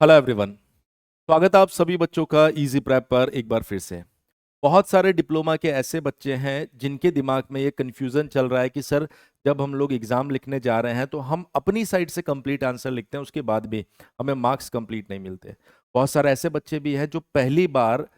Hello everyone. स्वागत है आप सभी बच्चों का इजी प्रेप पर एक बार फिर से। बहुत सारे डिप्लोमा के ऐसे बच्चे हैं जिनके दिमाग में ये कन्फ्यूज़न चल रहा है कि सर, जब हम लोग एग्ज़ाम लिखने जा रहे हैं तो हम अपनी साइड से कंप्लीट आंसर लिखते हैं, उसके बाद भी हमें मार्क्स कंप्लीट नहीं मिलते। बहुत सारे ऐसे बच्चे भी हैं जो पहली बार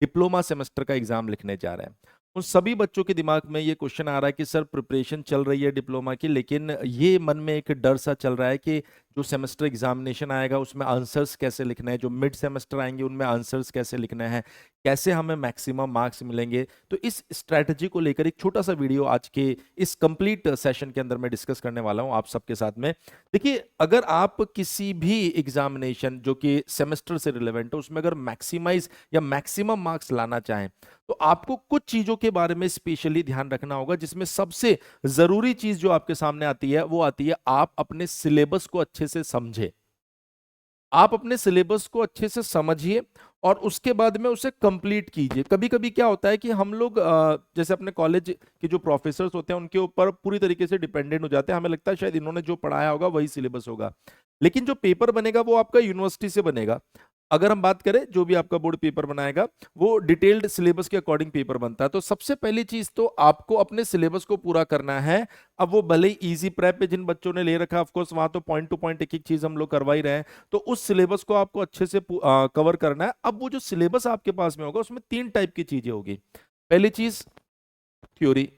डिप्लोमा सेमेस्टर का एग्ज़ाम लिखने जा रहे हैं। उन सभी बच्चों के दिमाग में ये क्वेश्चन आ रहा है कि सर, प्रिपरेशन चल रही है डिप्लोमा की, लेकिन ये मन में एक डर सा चल रहा है कि जो सेमेस्टर एग्जामिनेशन आएगा उसमें आंसर्स कैसे लिखना है, जो मिड सेमेस्टर आएंगे उनमें आंसर्स कैसे लिखना है, कैसे हमें मैक्सिमम मार्क्स मिलेंगे। तो इस स्ट्रैटेजी को लेकर एक छोटा सा वीडियो आज के इस कंप्लीट सेशन के अंदर मैं डिस्कस करने वाला हूं आप सबके साथ में। देखिए, अगर आप किसी भी एग्जामिनेशन जो कि सेमेस्टर से रिलेवेंट है उसमें अगर मैक्सिमाइज या मैक्सिमम मार्क्स लाना चाहें तो आपको कुछ चीजों के बारे में स्पेशली ध्यान रखना होगा, जिसमें सबसे जरूरी चीज जो आपके सामने आती है वो आती है आप अपने सिलेबस को अच्छे से समझे। आप अपने सिलेबस को अच्छे से समझिए और उसके बाद में उसे कंप्लीट कीजिए। कभी कभी क्या होता है कि हम लोग जैसे अपने कॉलेज के जो प्रोफेसर्स होते हैं उनके ऊपर पूरी तरीके से डिपेंडेंट हो जाते हैं। हमें लगता है शायद इन्होंने जो पढ़ाया होगा वही सिलेबस होगा, लेकिन जो पेपर बनेगा वो आपका यूनिवर्सिटी से बनेगा। अगर हम बात करें, जो भी आपका बोर्ड पेपर बनाएगा वो डिटेल्ड सिलेबस के अकॉर्डिंग पेपर बनता है। तो सबसे पहली चीज तो आपको अपने सिलेबस को पूरा करना है। अब वो भले ही इजी प्रेप पे जिन बच्चों ने ले रखा, ऑफ कोर्स वहां तो पॉइंट टू पॉइंट एक एक चीज हम लोग करवा ही रहे हैं, तो उस सिलेबस को आपको अच्छे से कवर करना है। अब वो जो सिलेबस आपके पास में होगा उसमें तीन टाइप की चीजें होगी। पहली चीज थ्योरी,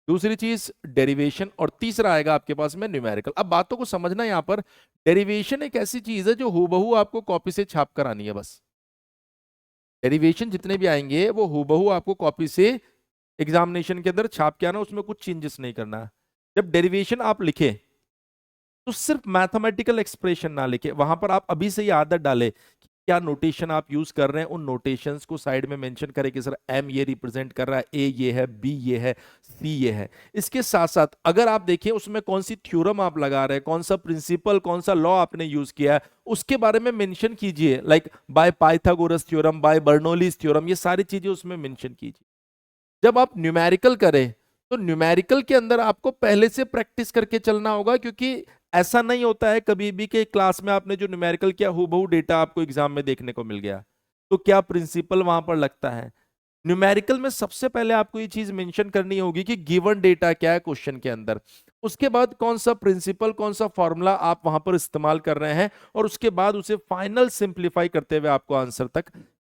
दूसरी चीज डेरिवेशन और तीसरा आएगा आपके पास में न्यूमेरिकल। अब बातों को समझना, यहां पर डेरिवेशन एक ऐसी चीज है जो हूबहू आपको कॉपी से छाप कर आनी है बस। डेरिवेशन जितने भी आएंगे वो हूबहू आपको कॉपी से एग्जामिनेशन के अंदर छाप के आना, उसमें कुछ चेंजेस नहीं करना है। जब डेरिवेशन आप लिखे तो सिर्फ मैथमेटिकल एक्सप्रेशन ना लिखे, वहां पर आप अभी से ही आदत डाले कि क्या नोटेशन आप यूज कर रहे हैं, उन नोटेशंस को साइड में मेंशन करें कि सर एम ये रिप्रेजेंट कर रहा है, ए ये है, बी ये है, सी ये है। इसके साथ साथ अगर आप देखिए उसमें कौन सी थ्योरम आप लगा रहे हैं, कौन सा प्रिंसिपल, कौन सा लॉ आपने यूज किया है, उसके बारे में मेंशन कीजिए। Like by Pythagoras theorem, by Bernoulli's theorem, ये सारी चीजें उसमें मेंशन कीजिए। जब आप न्यूमेरिकल करें तो न्यूमेरिकल के अंदर आपको पहले से प्रैक्टिस करके चलना होगा, क्योंकि ऐसा नहीं होता है कभी भी कि क्लास में आपने जो न्यूमेरिकल किया हूबहू डेटा आपको एग्जाम में देखने को मिल गया। तो क्या प्रिंसिपल वहां पर लगता है? न्यूमेरिकल में सबसे पहले आपको ये चीज मेंशन करनी होगी कि गिवन डेटा क्या है क्वेश्चन के अंदर, उसके बाद कौन सा प्रिंसिपल, कौन सा फॉर्मूला आप वहां पर इस्तेमाल कर रहे हैं, और उसके बाद उसे फाइनल सिंप्लीफाई करते हुए आपको आंसर तक,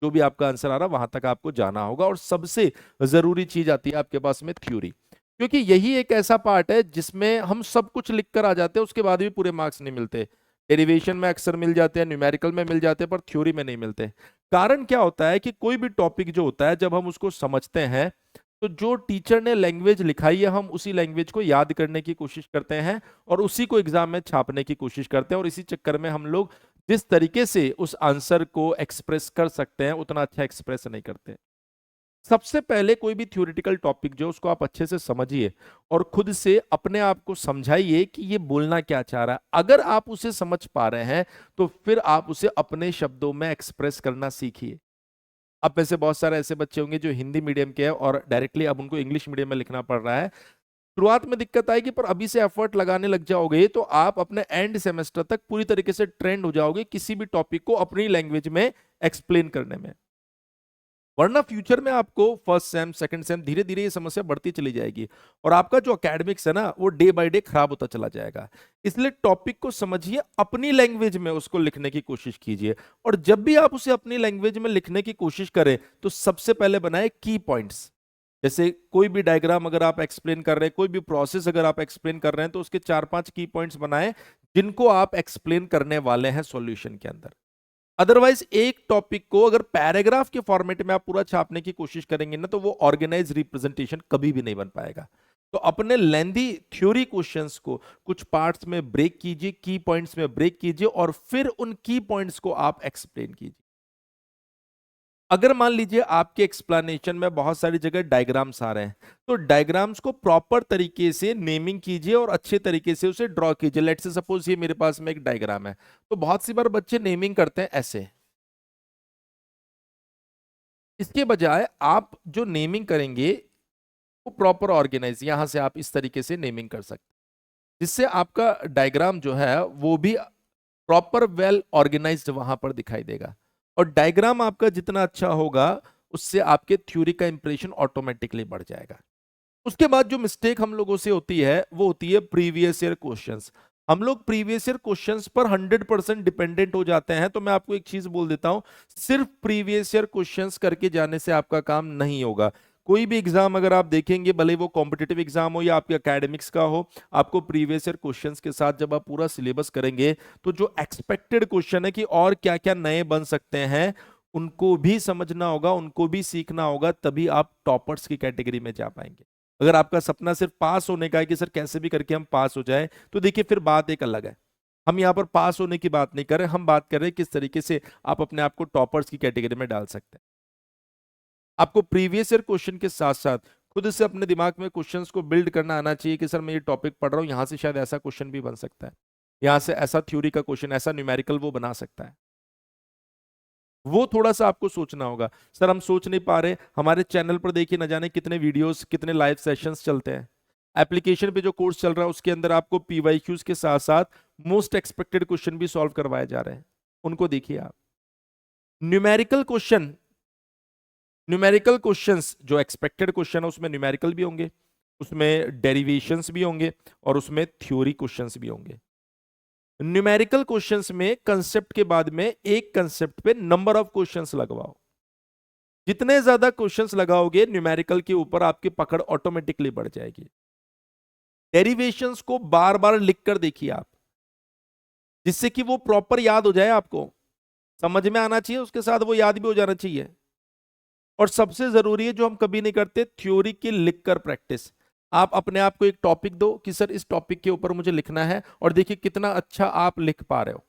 जो भी आपका आंसर आ रहा वहां तक आपको जाना होगा। और सबसे जरूरी चीज आती है आपके पास में थ्योरी, क्योंकि यही एक ऐसा पार्ट है जिसमें हम सब कुछ लिख कर आ जाते हैं, उसके बाद भी पूरे मार्क्स नहीं मिलते। डेरिवेशन में अक्सर मिल जाते हैं, न्यूमेरिकल में मिल जाते हैं, पर थ्योरी में नहीं मिलते। कारण क्या होता है कि कोई भी टॉपिक जो होता है जब हम उसको समझते हैं तो जो टीचर ने लैंग्वेज लिखाई है हम उसी लैंग्वेज को याद करने की कोशिश करते हैं और उसी को एग्जाम में छापने की कोशिश करते हैं, और इसी चक्कर में हम लोग जिस तरीके से उस आंसर को एक्सप्रेस कर सकते हैं उतना अच्छा एक्सप्रेस नहीं करते। सबसे पहले कोई भी थ्योरेटिकल टॉपिक जो उसको आप अच्छे से समझिए और खुद से अपने आप को समझाइए कि ये बोलना क्या चाह रहा है। अगर आप उसे समझ पा रहे हैं तो फिर आप उसे अपने शब्दों में एक्सप्रेस करना सीखिए। अब वैसे बहुत सारे ऐसे बच्चे होंगे जो हिंदी मीडियम के हैं और डायरेक्टली अब उनको इंग्लिश मीडियम में लिखना पड़ रहा है। शुरुआत में दिक्कत आएगी, पर अभी से एफर्ट लगाने लग जाओगे तो आप अपने एंड सेमेस्टर तक पूरी तरीके से ट्रेंड हो जाओगे किसी भी टॉपिक को अपनी लैंग्वेज में एक्सप्लेन करने में। वरना फ्यूचर में आपको फर्स्ट सेम, सेकंड सेम, धीरे धीरे ये समस्या बढ़ती चली जाएगी और आपका जो एकेडमिक्स है ना वो डे बाय डे खराब होता चला जाएगा। इसलिए टॉपिक को समझिए, अपनी लैंग्वेज में उसको लिखने की कोशिश कीजिए, और जब भी आप उसे अपनी लैंग्वेज में लिखने की कोशिश करें तो सबसे पहले बनाए की पॉइंट्स। जैसे कोई भी डायग्राम अगर आप एक्सप्लेन कर रहे हैं, कोई भी प्रोसेस अगर आप एक्सप्लेन कर रहे हैं, तो उसके चार पांच की पॉइंट्स बनाएं जिनको आप एक्सप्लेन करने वाले हैं सॉल्यूशन के अंदर। अदरवाइज एक टॉपिक को अगर पैराग्राफ के फॉर्मेट में आप पूरा छापने की कोशिश करेंगे ना तो वो ऑर्गेनाइज रिप्रेजेंटेशन कभी भी नहीं बन पाएगा। तो अपने लेंदी थ्योरी क्वेश्चंस को कुछ पार्ट्स में ब्रेक कीजिए, की पॉइंट्स में ब्रेक कीजिए और फिर उन की पॉइंट्स को आप एक्सप्लेन कीजिए। अगर मान लीजिए आपके एक्सप्लेनेशन में बहुत सारी जगह डायग्राम्स आ रहे हैं तो डायग्राम्स को प्रॉपर तरीके से नेमिंग कीजिए और अच्छे तरीके से उसे ड्रॉ कीजिए। लेट्स से सपोज ये मेरे पास में एक डायग्राम है, तो बहुत सी बार बच्चे नेमिंग करते हैं ऐसे। इसके बजाय आप जो नेमिंग करेंगे वो प्रॉपर ऑर्गेनाइज, यहां से आप इस तरीके से नेमिंग कर सकते हैं जिससे आपका डायग्राम जो है वो भी प्रॉपर वेल ऑर्गेनाइज्ड वहां पर दिखाई देगा। और डायग्राम आपका जितना अच्छा होगा उससे आपके थ्योरी का इंप्रेशन ऑटोमेटिकली बढ़ जाएगा। उसके बाद जो मिस्टेक हम लोगों से होती है वो होती है प्रीवियस ईयर क्वेश्चंस। हम लोग प्रीवियस ईयर क्वेश्चंस पर 100% डिपेंडेंट हो जाते हैं। तो मैं आपको एक चीज बोल देता हूं, सिर्फ प्रीवियस ईयर क्वेश्चंस करके जाने से आपका काम नहीं होगा। कोई भी एग्जाम अगर आप देखेंगे, भले वो कॉम्पिटिटिव एग्जाम हो या आपके एकेडमिक्स का हो, आपको प्रीवियस ईयर क्वेश्चंस के साथ जब आप पूरा सिलेबस करेंगे तो जो एक्सपेक्टेड क्वेश्चन है कि और क्या क्या नए बन सकते हैं उनको भी समझना होगा, उनको भी सीखना होगा, तभी आप टॉपर्स की कैटेगरी में जा पाएंगे। अगर आपका सपना सिर्फ पास होने का है कि सर कैसे भी करके हम पास हो जाए, तो देखिए फिर बात एक अलग है। हम यहाँ पर पास होने की बात नहीं कर रहे, हम बात कर रहे हैं किस तरीके से आप अपने आप को टॉपर्स की कैटेगरी में डाल सकते हैं। आपको प्रीवियस ईयर क्वेश्चन के साथ साथ खुद से अपने दिमाग में क्वेश्चंस को बिल्ड करना आना चाहिए कि सर मैं ये टॉपिक पढ़ रहा हूँ, यहां से शायद ऐसा क्वेश्चन भी बन सकता है, यहां से ऐसा थ्योरी का क्वेश्चन, ऐसा न्यूमेरिकल वो बना सकता है। वो थोड़ा सा आपको सोचना होगा। सर हम सोच नहीं पा रहे, हमारे चैनल पर देखिए न जाने कितने वीडियोस, कितने लाइव सेशंस चलते हैं। एप्लीकेशन पे जो कोर्स चल रहा है उसके अंदर आपको पीवाईक्यूज के साथ साथ मोस्ट एक्सपेक्टेड क्वेश्चन भी सॉल्व करवाए जा रहे हैं, उनको देखिए आप। न्यूमेरिकल क्वेश्चन, न्यूमेरिकल क्वेश्चंस जो एक्सपेक्टेड क्वेश्चन है उसमें न्यूमेरिकल भी होंगे, उसमें डेरिवेशंस भी होंगे और उसमें थ्योरी क्वेश्चंस भी होंगे। न्यूमेरिकल क्वेश्चंस में कंसेप्ट के बाद में एक कंसेप्ट पे नंबर ऑफ क्वेश्चंस लगवाओ। जितने ज्यादा क्वेश्चंस लगाओगे न्यूमेरिकल के ऊपर, आपकी पकड़ ऑटोमेटिकली बढ़ जाएगी। डेरिवेशंस को बार बार लिख कर देखिए आप, जिससे कि वो प्रॉपर याद हो जाए, आपको समझ में आना चाहिए, उसके साथ वो याद भी हो जाना चाहिए। और सबसे जरूरी है जो हम कभी नहीं करते, थ्योरी की लिखकर प्रैक्टिस। आप अपने आप को एक टॉपिक दो कि सर इस टॉपिक के ऊपर मुझे लिखना है, और देखिए कितना अच्छा आप लिख पा रहे हो।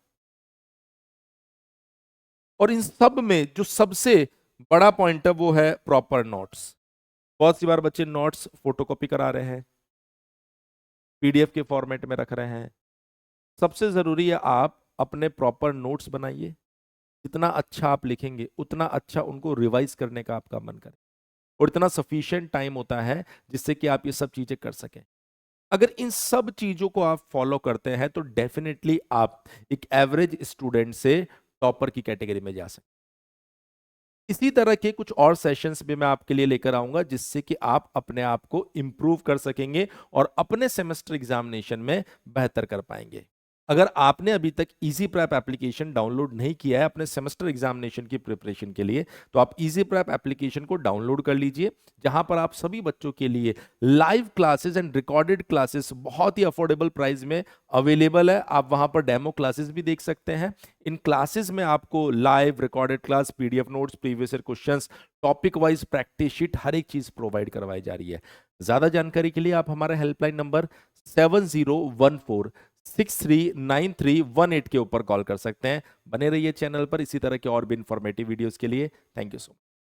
और इन सब में जो सबसे बड़ा पॉइंट है वो है प्रॉपर नोट्स। बहुत सी बार बच्चे नोट्स फोटोकॉपी करा रहे हैं, पीडीएफ के फॉर्मेट में रख रहे हैं। सबसे जरूरी है आप अपने प्रॉपर नोट्स बनाइए। जितना अच्छा आप लिखेंगे उतना अच्छा उनको रिवाइज करने का आपका मन करे, और इतना सफिशिएंट टाइम होता है जिससे कि आप ये सब चीजें कर सकें। अगर इन सब चीजों को आप फॉलो करते हैं तो डेफिनेटली आप एक एवरेज स्टूडेंट से टॉपर की कैटेगरी में जा सकते हैं। इसी तरह के कुछ और सेशंस भी मैं आपके लिए लेकर आऊंगा जिससे कि आप अपने आप को इंप्रूव कर सकेंगे और अपने सेमेस्टर एग्जामिनेशन में बेहतर कर पाएंगे। अगर आपने अभी तक इजी प्रैप एप्लीकेशन डाउनलोड नहीं किया है अपने सेमेस्टर एग्जामिनेशन की प्रिपरेशन के लिए, तो आप इजी प्रैप एप्लीकेशन को डाउनलोड कर लीजिए, जहां पर आप सभी बच्चों के लिए live classes and recorded classes बहुत ही अफोर्डेबल प्राइस में अवेलेबल है। आप वहां पर डेमो क्लासेस भी देख सकते हैं। इन क्लासेस में आपको live recorded class, PDF notes, previous year questions, topic wise practice sheet, हर एक चीज प्रोवाइड करवाई जा रही है। ज्यादा जानकारी के लिए आप हमारा हेल्पलाइन नंबर 7014639318 के ऊपर कॉल कर सकते हैं। बने रहिए चैनल पर इसी तरह के और भी इंफॉर्मेटिव वीडियोस के लिए। Thank you so much.